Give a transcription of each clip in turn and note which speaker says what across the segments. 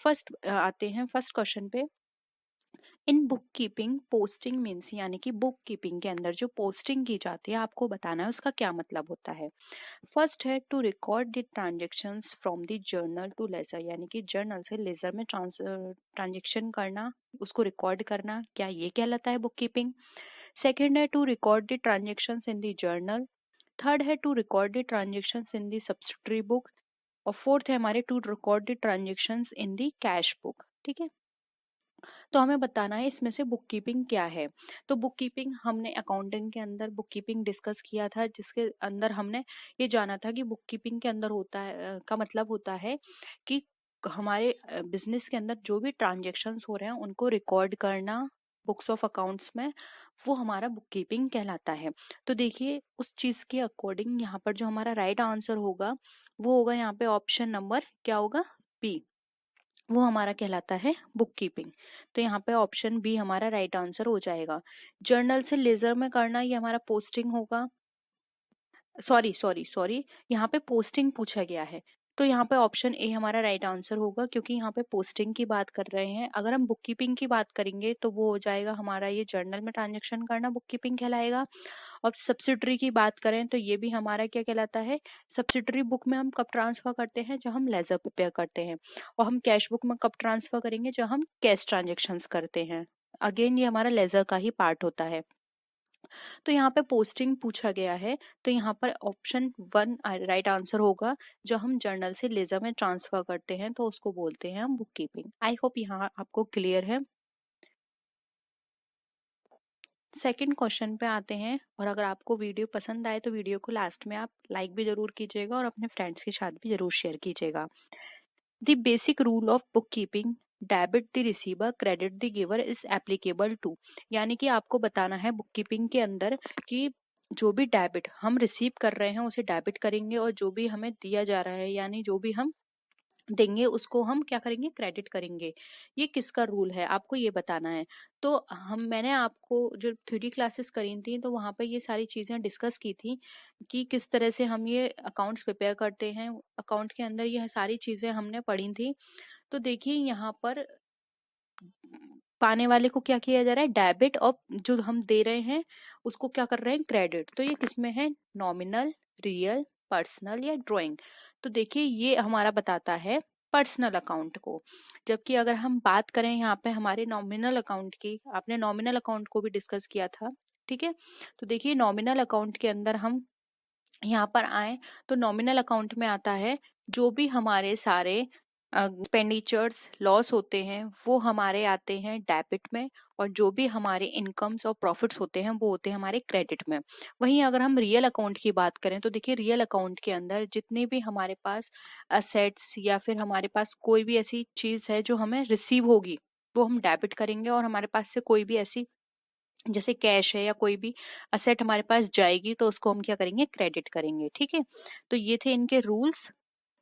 Speaker 1: First आते हैं first question पे। In book keeping posting means, यानी कि बुक कीपिंग के अंदर जो पोस्टिंग की जाती है आपको बताना है उसका क्या मतलब होता है। फर्स्ट है to record the transactions from the journal to ledger, यानी कि जर्नल से लेजर में ट्रांजेक्शन करना, उसको रिकॉर्ड करना, क्या ये कहलाता है बुक कीपिंग। सेकेंड है to record the transactions in the journal. Third है to record the transactions in the subsidiary book. और फोर्थ है हमारे to record the transactions in the cash book. ठीक है, तो हमें बताना है इसमें से बुक कीपिंग क्या है। तो बुक कीपिंग हमने अकाउंटिंग के अंदर बुक कीपिंग डिस्कस किया था, जिसके अंदर हमने ये जाना था कि बुक कीपिंग के अंदर होता है का मतलब होता है कि हमारे बिजनेस के अंदर जो भी ट्रांजेक्शन्स हो रहे हैं उनको रिकॉर्ड करना बुक्स ऑफ अकाउंट्स में, वो हमारा बुक कीपिंग कहलाता है। तो देखिए उस चीज के अकॉर्डिंग यहाँ पर जो हमारा राइट आंसर होगा वो होगा यहाँ पे ऑप्शन नंबर क्या होगा, बी, वो हमारा कहलाता है बुक कीपिंग। तो यहाँ पे ऑप्शन बी हमारा राइट आंसर हो जाएगा। जर्नल से लेजर में करना ये हमारा पोस्टिंग होगा। सॉरी सॉरी सॉरी, यहाँ पे पोस्टिंग पूछा गया है, तो यहाँ पे ऑप्शन ए हमारा राइट आंसर होगा, क्योंकि यहाँ पे पोस्टिंग की बात कर रहे हैं। अगर हम बुक कीपिंग की बात करेंगे तो वो हो जाएगा हमारा ये जर्नल में ट्रांजेक्शन करना बुक कीपिंग कहलाएगा। और सब्सिडरी की बात करें तो ये भी हमारा क्या कहलाता है, सब्सिडरी बुक में हम कब ट्रांसफर करते हैं, जब हम लेजर प्रिपेयर करते हैं। और हम कैश बुक में कब ट्रांसफर करेंगे, जब हम कैश ट्रांजेक्शन्स करते हैं। अगेन ये हमारा लेजर का ही पार्ट होता है। तो यहाँ पे पोस्टिंग पूछा गया है, तो यहाँ पर ऑप्शन वन राइट आंसर होगा। जो हम जर्नल से लेजर में ट्रांसफर करते हैं तो उसको बोलते हैं हम बुक कीपिंग। आई होप यहाँ आपको क्लियर है। सेकंड क्वेश्चन पे आते हैं, और अगर आपको वीडियो पसंद आए तो वीडियो को लास्ट में आप लाइक भी जरूर कीजिएगा और अपने फ्रेंड्स के साथ भी जरूर शेयर कीजिएगा। The basic rule of bookkeeping, debit the receiver credit the giver is applicable to, यानी कि आपको बताना है बुक कीपिंग के अंदर कि जो भी डेबिट हम रिसीव कर रहे हैं उसे डेबिट करेंगे, और जो भी हमें दिया जा रहा है यानी जो भी हम देंगे उसको हम क्या करेंगे, क्रेडिट करेंगे। ये किसका रूल है आपको ये बताना है। तो मैंने आपको जो थ्योरी क्लासेस करी थी तो वहां पर ये सारी चीजें डिस्कस की थी कि किस तरह से हम ये अकाउंट्स प्रिपेयर करते हैं। अकाउंट के अंदर ये सारी चीजें हमने पढ़ी थी। तो देखिए यहाँ पर पाने वाले को क्या किया जा रहा है, डेबिट, और जो हम दे रहे हैं उसको क्या कर रहे हैं, क्रेडिट। तो ये किसमें है, नॉमिनल, रियल, पर्सनल या ड्राइंग। तो देखिए ये हमारा बताता है पर्सनल अकाउंट को। जबकि अगर हम बात करें यहाँ पे हमारे नॉमिनल अकाउंट की, आपने नॉमिनल अकाउंट को भी डिस्कस किया था, ठीक है। तो देखिए नॉमिनल अकाउंट के अंदर हम यहाँ पर आए तो नॉमिनल अकाउंट में आता है जो भी हमारे सारे एक्सपेंडिचर्स लॉस होते हैं वो हमारे आते हैं डेबिट में, और जो भी हमारे इनकम्स और प्रॉफिट्स होते हैं वो होते हैं हमारे क्रेडिट में। वहीं अगर हम रियल अकाउंट की बात करें तो देखिए रियल अकाउंट के अंदर जितने भी हमारे पास असेट्स या फिर हमारे पास कोई भी ऐसी चीज है जो हमें रिसीव होगी वो हम डेबिट करेंगे, और हमारे पास से कोई भी ऐसी जैसे कैश है या कोई भी असेट हमारे पास जाएगी तो उसको हम क्या करेंगे, क्रेडिट करेंगे। ठीक है, तो ये थे इनके रूल्स,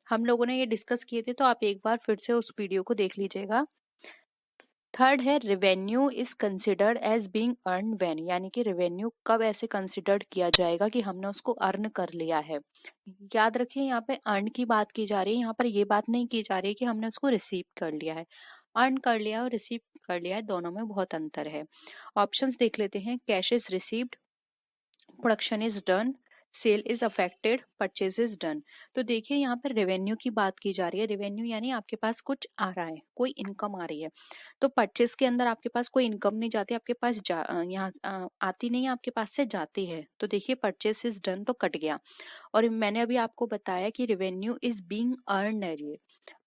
Speaker 1: हम लोगों ने ये डिस्कस किए थे, तो आप एक बार फिर से उस वीडियो को देख लीजिएगा। थर्ड है revenue is considered as being earn when, यानी कि रेवेन्यू कब ऐसे कंसिडर्ड किया जाएगा कि हमने उसको अर्न कर लिया है। याद रखिए यहाँ पे अर्न की बात की जा रही है, यहाँ पर ये बात नहीं की जा रही कि हमने उसको रिसीव कर लिया है। अर्न कर लिया और रिसीव कर लिया है, दोनों में बहुत अंतर है। ऑप्शंस देख लेते हैं, cash is received, production is done, sale is affected, purchase is done. तो देखिए यहाँ पर रेवेन्यू की बात की जा रही है। रेवेन्यू यानी आपके पास कुछ आ रहा है, कोई इनकम आ रही है। तो परचेज के अंदर आपके पास कोई इनकम नहीं जाती, आपके पास यहाँ आती नहीं है, आपके पास से जाती है। तो देखिए परचेज इज डन तो कट गया। और मैंने अभी आपको बताया कि रेवेन्यू इज बीइंग अर्न है।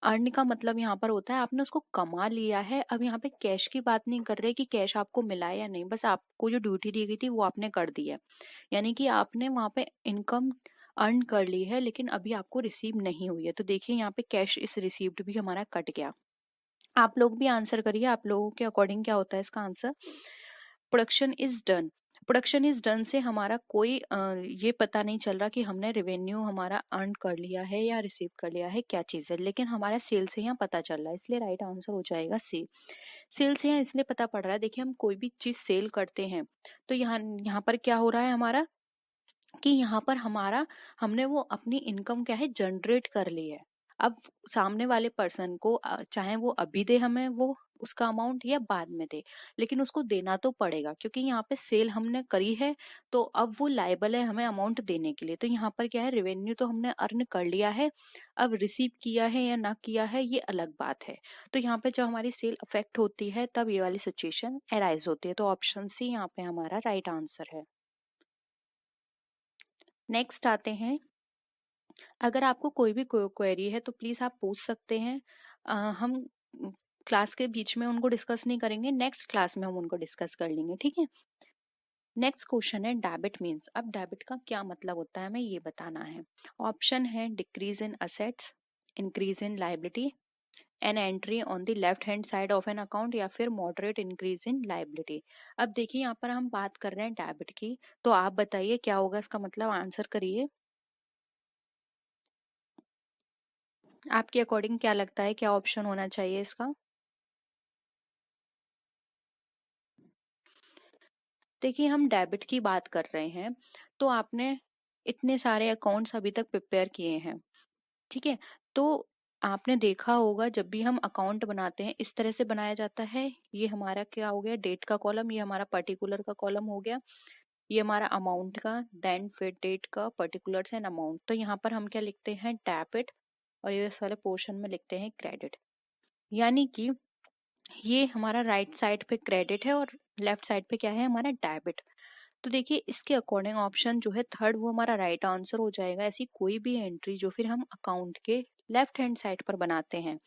Speaker 1: अर्न का मतलब यहाँ पर होता है आपने उसको कमा लिया है। अब यहाँ पे कैश की बात नहीं कर रहे कि कैश आपको मिला है या नहीं, बस आपको जो ड्यूटी दी गई थी वो आपने कर दी है, यानी कि आपने वहां पे इनकम अर्न कर ली है लेकिन अभी आपको रिसीव नहीं हुई है। तो देखिए यहाँ पे कैश इस रिसीव्ड भी हमारा कट गया। आप लोग भी आंसर करिए, आप लोगों के अकॉर्डिंग क्या होता है इसका answer. Production is done, production is done से हमारा कोई ये पता नहीं चल रहा कि हमने रेवेन्यू हमारा अर्न कर लिया है या रिसीव कर लिया है, क्या चीज है, लेकिन हमारा सेल से यहाँ पता चल रहा है, इसलिए राइट आंसर हो जाएगा सी। सेल से यहाँ इसलिए पता पड़ रहा है, देखिए हम कोई भी चीज सेल करते हैं तो यहाँ यहाँ पर क्या हो रहा है हमारा कि यहाँ पर हमारा हमने वो अपनी इनकम क्या है जनरेट कर ली है। अब सामने वाले पर्सन को चाहे वो अभी दे हमें वो उसका अमाउंट या बाद में दे, लेकिन उसको देना तो पड़ेगा क्योंकि यहाँ पे सेल हमने करी है, तो अब वो लायबल है हमें अमाउंट देने के लिए। तो यहाँ पर क्या है, रेवेन्यू तो हमने अर्न कर लिया है, अब रिसीव किया है या ना किया है ये अलग बात है। तो यहाँ पे जब हमारी सेल अफेक्ट होती है तब ये वाली सिचुएशन अराइज होती है। तो ऑप्शन सी यहाँ पे हमारा राइट आंसर है। नेक्स्ट आते हैं, अगर आपको कोई भी क्वेरी है तो प्लीज आप पूछ सकते हैं। हम क्लास के बीच में उनको डिस्कस नहीं करेंगे, नेक्स्ट क्लास में हम उनको डिस्कस कर लेंगे, ठीक है। नेक्स्ट क्वेश्चन है डेबिट मीन्स। अब डेबिट का क्या मतलब होता है हमें ये बताना है। ऑप्शन है decrease in assets, increase in liability, an entry on the left hand side of an account, या फिर मॉडरेट इंक्रीज इन लाइबिलिटी। अब देखिए यहाँ पर हम बात कर रहे हैं डेबिट की, तो आप बताइए क्या होगा इसका मतलब, आंसर करिए। आपके अकॉर्डिंग क्या लगता है क्या ऑप्शन होना चाहिए इसका? देखिए हम डेबिट की बात कर रहे हैं, तो आपने इतने सारे अकाउंट्स अभी तक प्रिपेयर किए हैं, ठीक है। तो आपने देखा होगा जब भी हम अकाउंट बनाते हैं इस तरह से बनाया जाता है। ये हमारा क्या हो गया, डेट का कॉलम, ये हमारा पर्टिकुलर का कॉलम हो गया, ये हमारा अमाउंट का, देन फिर डेट का, पर्टिकुलर्स एंड अमाउंट। तो यहाँ पर हम क्या लिखते हैं, डेबिट, और ये इस वाले पोर्शन में लिखते हैं क्रेडिट। यानी कि ये हमारा राइट साइड पे क्रेडिट है और लेफ्ट साइड पे क्या है, हमारा डेबिट। तो देखिए इसके अकॉर्डिंग ऑप्शन जो है थर्ड वो हमारा राइट आंसर हो जाएगा। ऐसी कोई भी एंट्री जो फिर हम अकाउंट के लेफ्ट हैंड साइड पर बनाते हैं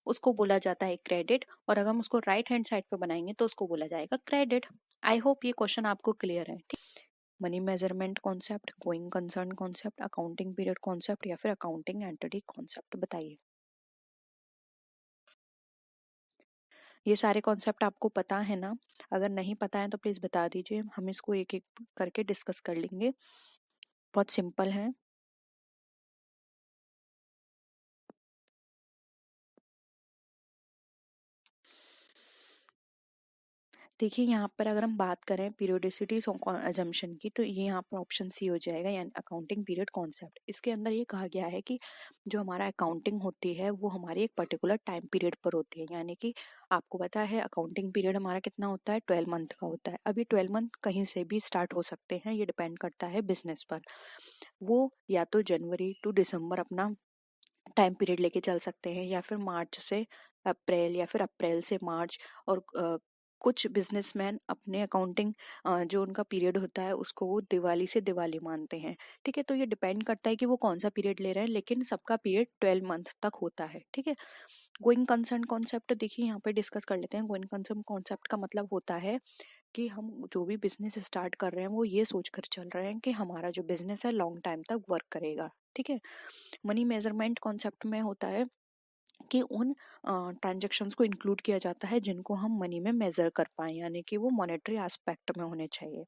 Speaker 1: उसको बोला जाता है क्रेडिट, और अगर हम उसको राइट हैंड साइड पर बनाएंगे तो उसको बोला जाएगा क्रेडिट। आई होप ये क्वेश्चन आपको क्लियर है, ठीक। Money measurement concept, going concern concept, accounting period concept, या फिर अकाउंटिंग एंटिटी कॉन्सेप्ट, बताइए। ये सारे कॉन्सेप्ट आपको पता है ना? अगर नहीं पता है तो प्लीज बता दीजिए, हम इसको एक एक करके डिस्कस कर लेंगे। बहुत सिंपल है। देखिए यहाँ पर अगर हम बात करें पीरियोडिसिटी अजम्पशन की, तो ये यहाँ पर ऑप्शन सी हो जाएगा, यानी अकाउंटिंग पीरियड कॉन्सेप्ट। इसके अंदर ये कहा गया है कि जो हमारा अकाउंटिंग होती है वो हमारी एक पर्टिकुलर टाइम पीरियड पर होती है। यानी कि आपको पता है अकाउंटिंग पीरियड हमारा कितना होता है, 12 मंथ का होता है। अब ये 12 मंथ कहीं से भी स्टार्ट हो सकते हैं, ये डिपेंड करता है बिजनेस पर। वो या तो जनवरी टू दिसंबर अपना टाइम पीरियड लेके चल सकते हैं, या फिर मार्च से अप्रैल, या फिर अप्रैल से मार्च। और कुछ बिजनेसमैन अपने अकाउंटिंग जो उनका पीरियड होता है उसको वो दिवाली से दिवाली मानते हैं, ठीक है। तो ये डिपेंड करता है कि वो कौन सा पीरियड ले रहे हैं, लेकिन सबका पीरियड 12 मंथ तक होता है, ठीक है। गोइंग कंसर्न कॉन्सेप्ट देखिए यहाँ पे डिस्कस कर लेते हैं। गोइंग कंसर्न कॉन्सेप्ट का मतलब होता है कि हम जो भी बिजनेस स्टार्ट कर रहे हैं वो ये सोचकर चल रहे हैं कि हमारा जो बिजनेस है लॉन्ग टाइम तक वर्क करेगा, ठीक है। मनी मेजरमेंट कॉन्सेप्ट में होता है कि उन ट्रांजैक्शंस को इंक्लूड किया जाता है जिनको हम मनी में मेजर कर पाए, यानी कि वो मॉनेटरी एस्पेक्ट में होने चाहिए।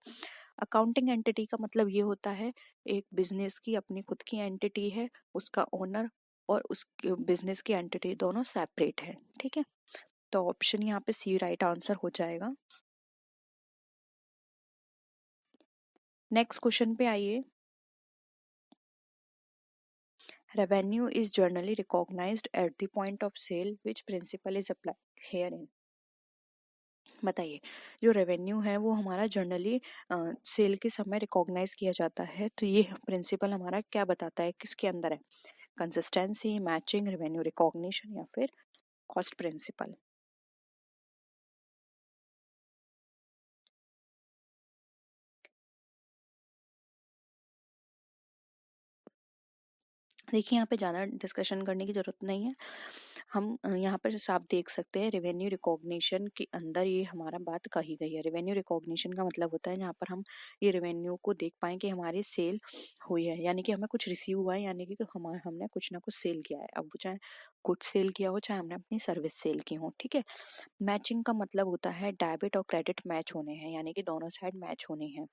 Speaker 1: अकाउंटिंग एंटिटी का मतलब ये होता है एक बिजनेस की अपनी खुद की एंटिटी है, उसका ओनर और उस बिजनेस की एंटिटी दोनों सेपरेट है, ठीक है। तो ऑप्शन यहाँ पे सी राइट आंसर हो जाएगा। नेक्स्ट क्वेश्चन पे आइए। Revenue is generally recognised at the point of sale, which principle is applied here in. बताइए, जो रेवेन्यू है वो हमारा जनरली सेल के समय रिकॉग्नाइज किया जाता है, तो ये प्रिंसिपल हमारा क्या बताता है, किसके अंदर है? कंसिस्टेंसी, मैचिंग, रेवेन्यू रिकॉग्निशन, या फिर कॉस्ट प्रिंसिपल। देखिए यहाँ पे ज़्यादा डिस्कशन करने की जरूरत नहीं है। हम यहाँ पर साफ देख सकते हैं रेवेन्यू रिकॉग्निशन के अंदर ये हमारा बात कही गई है। रेवेन्यू रिकॉग्निशन का मतलब होता है जहाँ पर हम ये रेवेन्यू को देख पाएं कि हमारी सेल हुई है, यानी कि हमें कुछ रिसीव हुआ है, यानी कि हमने कुछ ना कुछ सेल किया है। अब वो चाहे कुछ सेल किया हो चाहे हमने अपनी सर्विस सेल की हो, ठीक है। मैचिंग का मतलब होता है डेबिट और क्रेडिट मैच होने हैं, यानी कि दोनों साइड मैच होनी है।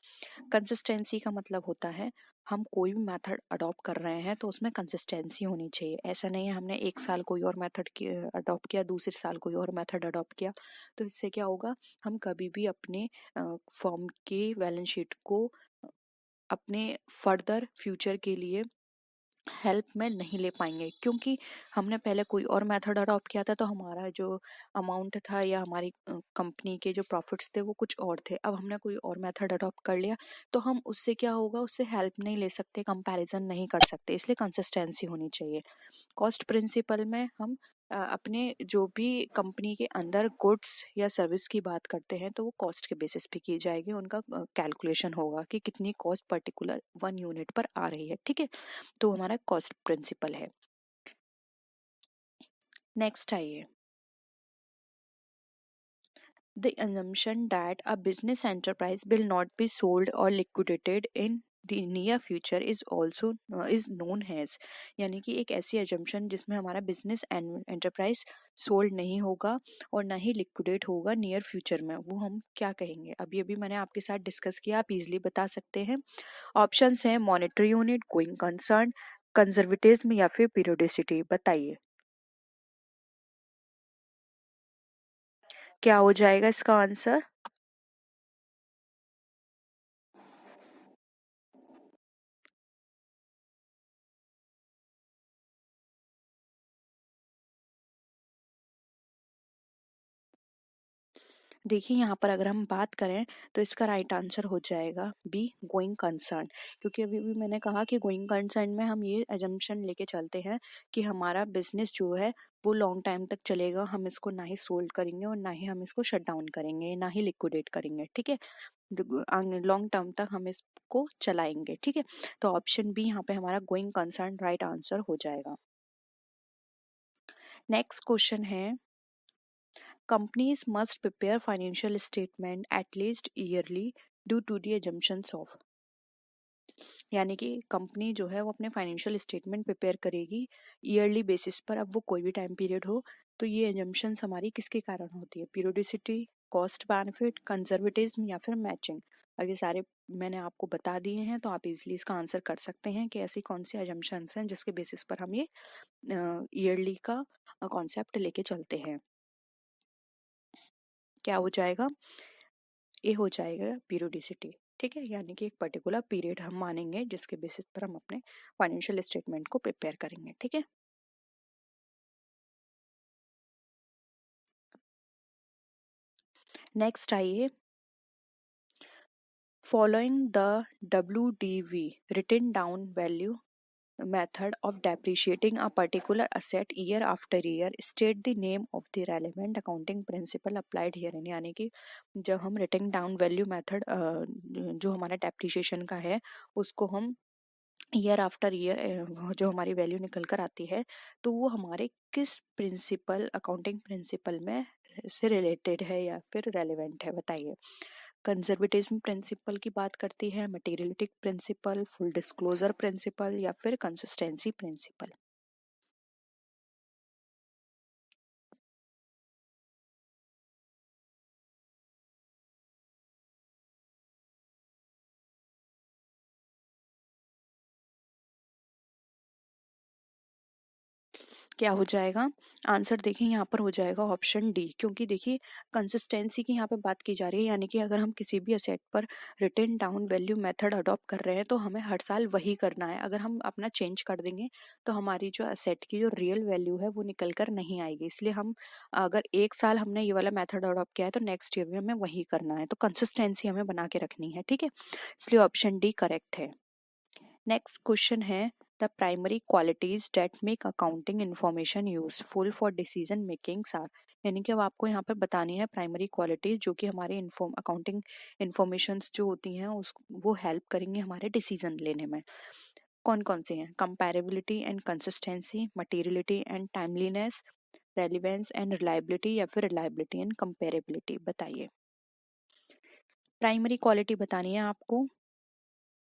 Speaker 1: कंसिस्टेंसी का मतलब होता है हम कोई भी मेथड अडॉप्ट कर रहे हैं तो उसमें कंसिस्टेंसी होनी चाहिए। ऐसा नहीं है हमने एक साल कोई और मेथड अडॉप्ट किया, दूसरे साल कोई और मेथड अडॉप्ट किया, तो इससे क्या होगा, हम कभी भी अपने फर्म की बैलेंस शीट को अपने फर्दर फ्यूचर के लिए हेल्प में नहीं ले पाएंगे, क्योंकि हमने पहले कोई और मेथड अडॉप्ट किया था, तो हमारा जो अमाउंट था या हमारी कंपनी के जो प्रॉफिट्स थे वो कुछ और थे। अब हमने कोई और मेथड अडॉप्ट कर लिया, तो हम उससे क्या होगा, उससे हेल्प नहीं ले सकते, कंपैरिजन नहीं कर सकते, इसलिए कंसिस्टेंसी होनी चाहिए। कॉस्ट प्रिंसिपल में हम अपने जो भी कंपनी के अंदर गुड्स या सर्विस की बात करते हैं, तो वो कॉस्ट के बेसिस पे की जाएगी, उनका कैलकुलेशन होगा कि कितनी कॉस्ट पर्टिकुलर 1 यूनिट पर आ रही है, ठीक है। तो हमारा कॉस्ट प्रिंसिपल है। नेक्स्ट आइए, the assumption that a business enterprise will not be sold or liquidated in the near future is also is known as, यानी कि एक ऐसी assumption जिसमें हमारा बिजनेस एंटरप्राइज सोल्ड नहीं होगा और ना ही लिक्विडेट होगा नियर फ्यूचर में, वो हम क्या कहेंगे? अभी अभी मैंने आपके साथ डिस्कस किया, आप इजीली बता सकते हैं। ऑप्शंस हैं monetary unit, going concern, conservatism या फिर पीरियोडिसिटी। बताइए क्या हो जाएगा इसका आंसर? देखिए यहाँ पर अगर हम बात करें तो इसका राइट आंसर हो जाएगा बी, गोइंग कंसर्न। क्योंकि अभी भी मैंने कहा कि गोइंग कंसर्न में हम ये एजम्पशन लेके चलते हैं कि हमारा बिजनेस जो है वो लॉन्ग टाइम तक चलेगा, हम इसको ना ही सोल्ड करेंगे और ना ही हम इसको शट डाउन करेंगे, ना ही लिक्विडेट करेंगे, ठीक है। लॉन्ग टर्म तक हम इसको चलाएंगे, ठीक है। तो ऑप्शन बी यहाँ पे हमारा गोइंग कंसर्न राइट आंसर हो जाएगा। नेक्स्ट क्वेश्चन है, companies must prepare financial statement at least yearly due to the assumptions of, यानी कि कंपनी जो है वो अपने फाइनेंशियल स्टेटमेंट प्रिपेयर करेगी ईयरली बेसिस पर, अब वो कोई भी टाइम पीरियड हो। तो ये एजम्पशंस हमारी किसके कारण होती है? पीरियोडिसिटी, कॉस्ट बेनिफिट, कंजर्वेटिज्म या फिर मैचिंग। अब ये सारे मैंने आपको बता दिए हैं, तो आप इजीली इसका आंसर कर सकते हैं कि ऐसी कौन सी एजम्पशंस हैं जिसके बेसिस पर हम ये ईयरली का कॉन्सेप्ट लेके चलते हैं। क्या हो जाएगा? ये हो जाएगा पीरियोडिसिटी, ठीक है। यानी कि एक पर्टिकुलर पीरियड हम मानेंगे जिसके बेसिस पर हम अपने फाइनेंशियल स्टेटमेंट को प्रिपेयर करेंगे, ठीक है। नेक्स्ट आइए, following the WDV written down value method of depreciating a particular asset year after year, state the name of the relevant accounting principle applied herein। यानी कि जब हम रिटन डाउन वैल्यू मेथड जो हमारा डेप्रिशिएशन का है उसको हम ईयर आफ्टर ईयर जो हमारी वैल्यू निकल कर आती है, तो वो हमारे किस प्रिंसिपल, अकाउंटिंग प्रिंसिपल में से रिलेटेड है या फिर रेलेवेंट है? बताइए। कंजर्वेटिज्म प्रिंसिपल की बात करती है, materiality principle, full disclosure principle या फिर कंसिस्टेंसी प्रिंसिपल। क्या हो जाएगा आंसर? देखिए यहाँ पर हो जाएगा ऑप्शन डी, क्योंकि देखिए कंसिस्टेंसी की यहाँ पे बात की जा रही है, यानी कि अगर हम किसी भी असेट पर written down value method adopt कर रहे हैं तो हमें हर साल वही करना है। अगर हम अपना चेंज कर देंगे तो हमारी जो असेट की जो रियल वैल्यू है वो निकल कर नहीं आएगी। इसलिए हम अगर एक साल हमने ये वाला मेथड अडॉप्ट किया है तो नेक्स्ट ईयर भी हमें वही करना है, तो कंसिस्टेंसी हमें बना के रखनी है, ठीक है। इसलिए ऑप्शन डी करेक्ट है। नेक्स्ट क्वेश्चन है, the primary qualities that make accounting information useful for decision makings are, यानी कि अब आपको यहाँ पर बतानी है प्राइमरी क्वालिटीज जो कि हमारे अकाउंटिंग इन्फॉर्मेशंस जो होती हैं उस वो हेल्प करेंगे हमारे डिसीजन लेने में। कौन कौन से हैं? Comparability and consistency, materiality and timeliness, relevance and reliability या फिर रिलायबिलिटी एंड कंपेरेबिलिटी। बताइए। प्राइमरी क्वालिटी बतानी है आपको।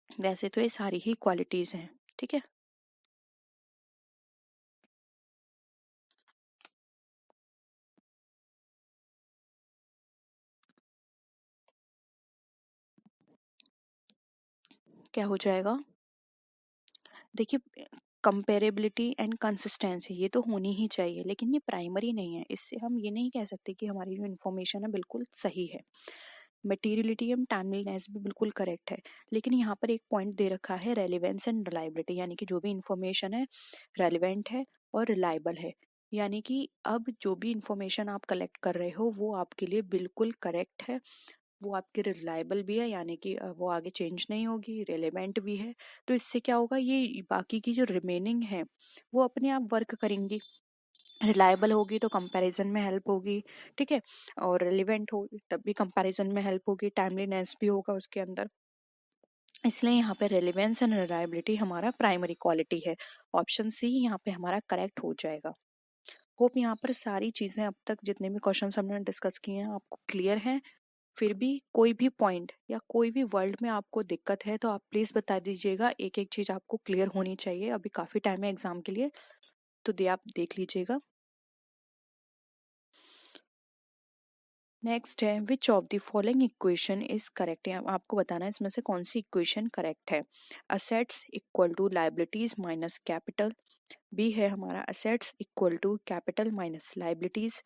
Speaker 1: वैसे तो ये सारी ही क्वालिटीज हैं, ठीक है। क्या हो जाएगा? देखिए कंपेरेबिलिटी एंड कंसिस्टेंसी ये तो होनी ही चाहिए, लेकिन ये प्राइमरी नहीं है। इससे हम ये नहीं कह सकते कि हमारी जो इन्फॉर्मेशन है बिल्कुल सही है। मटेरियलिटी एंड टाइमलीनेस भी बिल्कुल करेक्ट है, लेकिन यहाँ पर एक पॉइंट दे रखा है रेलिवेंस एंड रिलायबिलिटी, यानी कि जो भी इंफॉर्मेशन है रेलिवेंट है और रिलायबल है, यानी कि अब जो भी इंफॉर्मेशन आप कलेक्ट कर रहे हो वो आपके लिए बिल्कुल करेक्ट है, वो आपकी रिलायबल भी है, यानी कि वो आगे चेंज नहीं होगी, रेलेवेंट भी है। तो इससे क्या होगा, ये बाकी की जो रिमेनिंग है वो अपने आप वर्क करेंगी, रिलायबल होगी तो कंपैरिजन में हेल्प होगी, ठीक है, और रिलेवेंट होगी तब भी कंपैरिजन में हेल्प होगी, टाइमलीनेस भी होगा उसके अंदर। इसलिए यहाँ पे रेलेवेंस एंड रिलायबिलिटी हमारा प्राइमरी क्वालिटी है। ऑप्शन सी यहाँ पे हमारा करेक्ट हो जाएगा। होप यहाँ पर सारी चीजें अब तक जितने भी क्वेश्चंस हमने डिस्कस किए हैं आपको क्लियर हैं। फिर भी कोई भी पॉइंट या कोई भी वर्ड में आपको दिक्कत है तो आप प्लीज बता दीजिएगा, एक एक चीज आपको क्लियर होनी चाहिए, अभी काफी टाइम है एग्जाम के लिए, तो आप देख लीजिएगा। नेक्स्ट है which of the following equation is correct, है आपको बताना है इसमें से कौन सी इक्वेशन करेक्ट है। Assets equal to liabilities minus capital, B है हमारा assets equal to capital minus liabilities,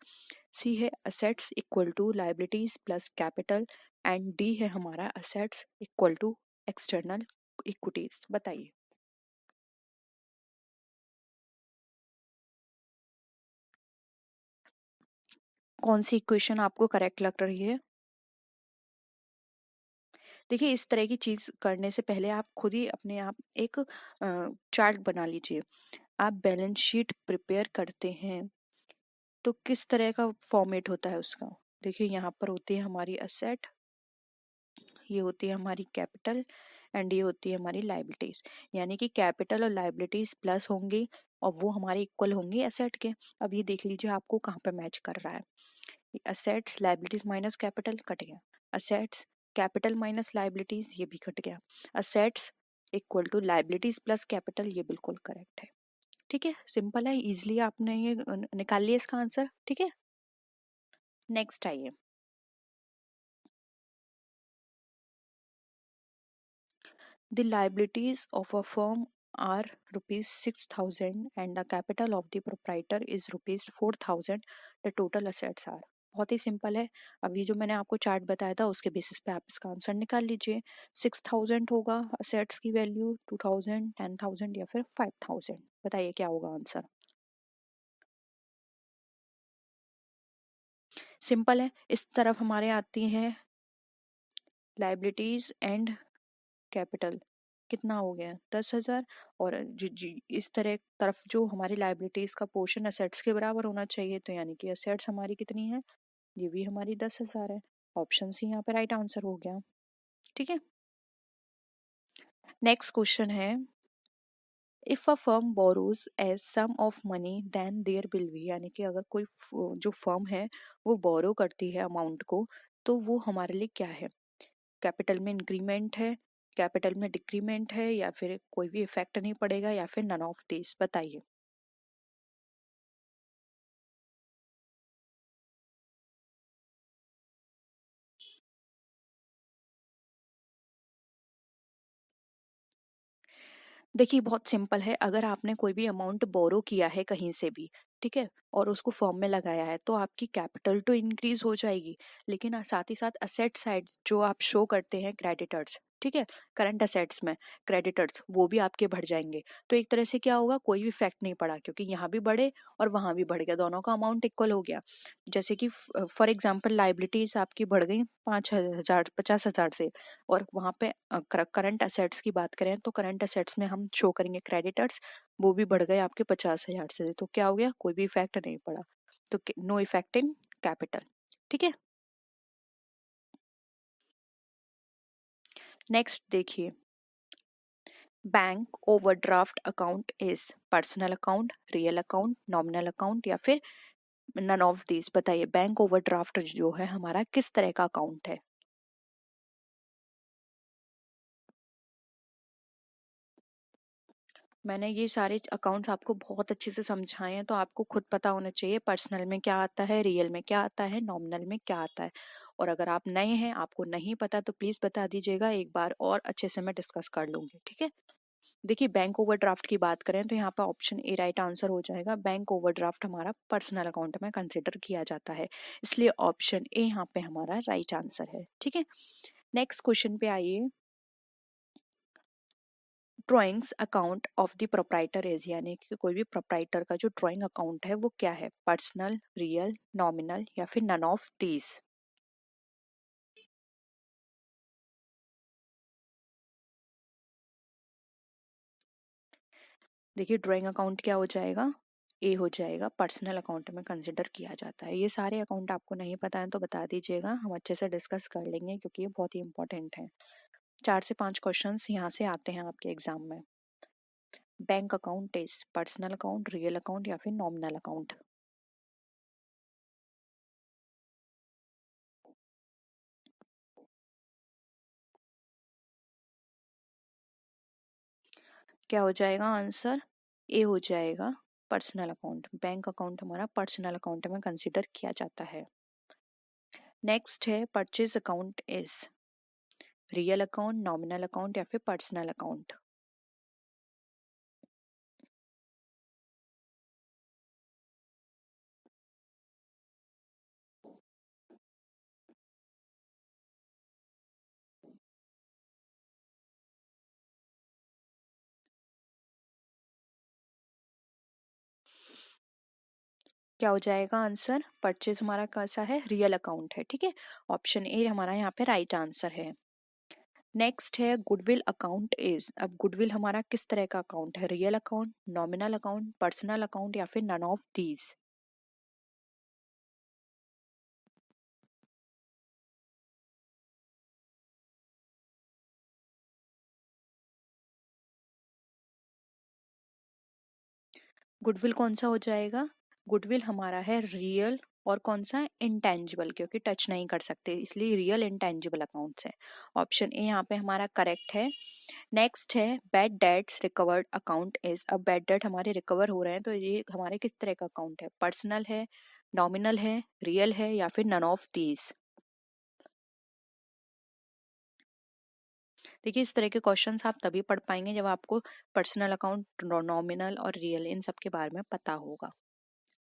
Speaker 1: C है assets equal to liabilities plus capital, and D है हमारा assets equal to external equities. बताइए कौन सी इक्वेशन आपको करेक्ट लग रही है। देखिए इस तरह की चीज करने से पहले आप खुद ही अपने आप एक चार्ट बना लीजिए। आप बैलेंस शीट प्रिपेयर करते हैं तो किस तरह का फॉर्मेट होता है उसका। देखिए यहाँ पर होती है हमारी असेट, ये होती है हमारी कैपिटल, एंड ये होती है हमारी लाइबिलिटीज, यानी कि कैपिटल और लाइबिलिटीज प्लस होंगी और वो हमारे इक्वल होंगी एसेट के। अब ये देख लीजिए आपको कहाँ पे मैच कर रहा है। Assets liabilities minus capital cut गया, असेट्स कैपिटल माइनस लाइबिलिटीज ये भी कट गया, assets equal to liabilities plus capital ये बिल्कुल करेक्ट है। ठीक है, सिंपल है, इजिली आपने ये निकाल लिया इसका आंसर। ठीक है, नेक्स्ट आइए। The liabilities of a firm are rupees 6,000 and the capital of the proprietor is rupees 4,000. The total assets are, बहुत ही सिंपल है। अब ये जो मैंने आपको चार्ट बताया था उसके बेसिस पे आप इसका आंसर निकाल लीजिए। 6,000 होगा असेट्स की वैल्यू, 2,000, 10,000 या फिर 5,000। बताइए क्या होगा आंसर। सिंपल है, इस तरफ हमारे आती है लाइबिलिटीज एंड कैपिटल, कितना हो गया 10,000, और इस तरह तरफ जो हमारी लाइबिलिटीज का पोर्शन असेट्स के बराबर होना चाहिए, तो यानी कि असेट्स हमारी कितनी है, ये भी हमारी 10,000 है। ऑप्शन सी यहाँ पे राइट आंसर हो गया। ठीक है, नेक्स्ट क्वेश्चन है if a firm borrows as sum of money then there will be, यानी कि अगर कोई जो फर्म है वो बोरो करती है अमाउंट को तो वो हमारे लिए क्या है। कैपिटल में इंक्रीमेंट है, कैपिटल में डिक्रीमेंट है, या फिर कोई भी इफेक्ट नहीं पड़ेगा, या फिर नन ऑफ दिस। बताइए। देखिए बहुत सिंपल है, अगर आपने कोई भी अमाउंट बोरो किया है कहीं से भी, ठीक है, और उसको फॉर्म में लगाया है तो आपकी कैपिटल तो इंक्रीज हो जाएगी, लेकिन साथ ही साथ असेट साइड जो आप शो करते हैं क्रेडिटर्स, ठीक है, करंट असेट्स में क्रेडिटर्स वो भी आपके बढ़ जाएंगे। तो एक तरह से क्या होगा, कोई भी इफेक्ट नहीं पड़ा, क्योंकि यहाँ भी बढ़े और वहां भी बढ़ गया, दोनों का अमाउंट इक्वल हो गया। जैसे कि फॉर एग्जाम्पल लाइबिलिटीज आपकी बढ़ गई 5,000 50,000 से, और वहां पे करंट असेट्स की बात करें तो करंट असेट्स में हम शो करेंगे क्रेडिटर्स, वो भी बढ़ गए आपके 50,000 से, तो क्या हो गया, कोई भी इफेक्ट नहीं पड़ा, तो नो इफेक्ट इन कैपिटल। ठीक है, नेक्स्ट देखिए, bank overdraft account is personal account, real account, nominal account, या फिर नन ऑफ दिस। बताइए बैंक ओवरड्राफ्ट जो है हमारा किस तरह का अकाउंट है। मैंने ये सारे अकाउंट्स आपको बहुत अच्छे से समझाए हैं, तो आपको खुद पता होना चाहिए पर्सनल में क्या आता है, रियल में क्या आता है, नॉमिनल में क्या आता है। और अगर आप नए हैं, आपको नहीं पता, तो प्लीज बता दीजिएगा, एक बार और अच्छे से मैं डिस्कस कर लूंगी। ठीक है, देखिए बैंक ओवरड्राफ्ट की बात करें तो यहाँ पर ऑप्शन ए राइट आंसर हो जाएगा। बैंक ओवरड्राफ्ट हमारा पर्सनल अकाउंट में कंसिडर किया जाता है, इसलिए ऑप्शन ए यहाँ पे हमारा राइट आंसर है। ठीक है, नेक्स्ट क्वेश्चन पे आइए। Drawings account of the proprietor is, यानी कि कोई भी प्रोप्राइटर का जो ड्राइंग अकाउंट है वो क्या है? पर्सनल, रियल, नॉमिनल या फिर नन ऑफ दीज। देखिए ड्राइंग अकाउंट क्या हो जाएगा? ए हो जाएगा, पर्सनल अकाउंट में कंसिडर किया जाता है। ये सारे अकाउंट आपको नहीं पता है तो बता दीजिएगा, हम अच्छे से डिस्कस कर लेंगे क्योंकि ये बहुत ही इंपॉर्टेंट है। 4 से 5 क्वेश्चंस यहाँ से आते हैं आपके एग्जाम में। Bank account is personal account, real account या फिर नॉमिनल अकाउंट। क्या हो जाएगा आंसर? ए हो जाएगा, पर्सनल अकाउंट। बैंक अकाउंट हमारा पर्सनल अकाउंट में कंसिडर किया जाता है। नेक्स्ट है purchase account is real account, nominal account या फिर पर्सनल अकाउंट। क्या हो जाएगा आंसर? परचेज हमारा कैसा है? रियल अकाउंट है। ठीक है, ऑप्शन ए हमारा यहाँ पे राइट आंसर है। नेक्स्ट है गुडविल अकाउंट इज, अब गुडविल हमारा किस तरह का अकाउंट है? Real account, nominal account, personal account या फिर नन ऑफ दीज। गुडविल कौन सा हो जाएगा? गुडविल हमारा है रियल और कौन सा? इंटेंजिबल, क्योंकि टच नहीं कर सकते इसलिए रियल इंटेंजिबल अकाउंट्स है। ऑप्शन ए यहाँ पे हमारा करेक्ट है। नेक्स्ट है bad debts recovered account is, अब बैड डेट हमारे रिकवर हो रहे हैं तो ये हमारे किस तरह का अकाउंट है? पर्सनल है, नॉमिनल है, रियल है या फिर नन ऑफ दीज। देखिए इस तरह के क्वेश्चंस आप तभी पढ़ पाएंगे जब आपको पर्सनल अकाउंट, नॉमिनल और रियल इन सब के बारे में पता होगा।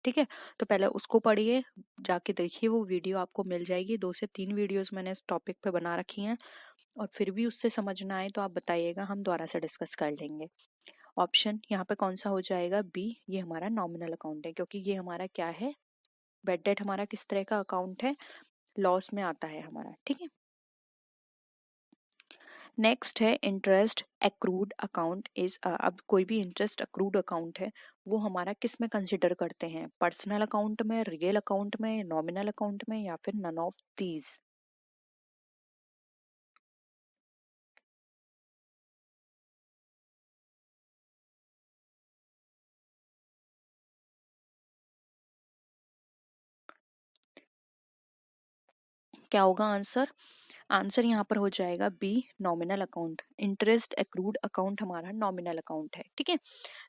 Speaker 1: ठीक है, तो पहले उसको पढ़िए, जाके देखिए, वो वीडियो आपको मिल जाएगी। 2 से 3 वीडियोस मैंने इस टॉपिक पे बना रखी हैं, और फिर भी उससे समझ ना आए तो आप बताइएगा, हम दोबारा से डिस्कस कर लेंगे। ऑप्शन यहाँ पे कौन सा हो जाएगा? बी, ये हमारा नॉमिनल अकाउंट है, क्योंकि ये हमारा क्या है? बैड डेट हमारा किस तरह का अकाउंट है? लॉस में आता है हमारा। ठीक है, नेक्स्ट है इंटरेस्ट एक्रूड अकाउंट इज, अब कोई भी इंटरेस्ट अक्रूड अकाउंट है वो हमारा किस में कंसिडर करते हैं? पर्सनल अकाउंट में, रियल अकाउंट में, नॉमिनल अकाउंट में या फिर नन ऑफ दीज। क्या होगा आंसर? आंसर यहाँ पर हो जाएगा B, nominal account. Interest accrued account हमारा नॉमिनल अकाउंट है। ठीक है,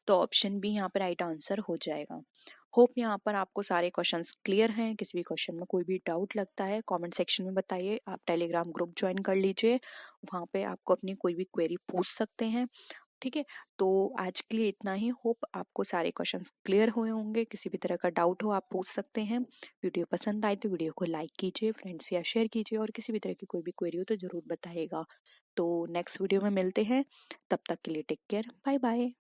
Speaker 1: तो ऑप्शन बी यहाँ पर राइट आंसर हो जाएगा। होप यहाँ पर आपको सारे क्वेश्चंस क्लियर हैं। किसी भी क्वेश्चन में कोई भी डाउट लगता है कमेंट सेक्शन में बताइए। आप टेलीग्राम ग्रुप ज्वाइन कर लीजिए, वहाँ पे आपको अपनी कोई भी क्वेरी पूछ सकते हैं। ठीक है, तो आज के लिए इतना ही। होप आपको सारे क्वेश्चंस क्लियर हुए होंगे। किसी भी तरह का डाउट हो आप पूछ सकते हैं। वीडियो पसंद आए तो वीडियो को लाइक कीजिए, फ्रेंड्स या शेयर कीजिए, और किसी भी तरह की कोई भी क्वेरी हो तो जरूर बताइएगा। तो नेक्स्ट वीडियो में मिलते हैं, तब तक के लिए टेक केयर, बाय बाय।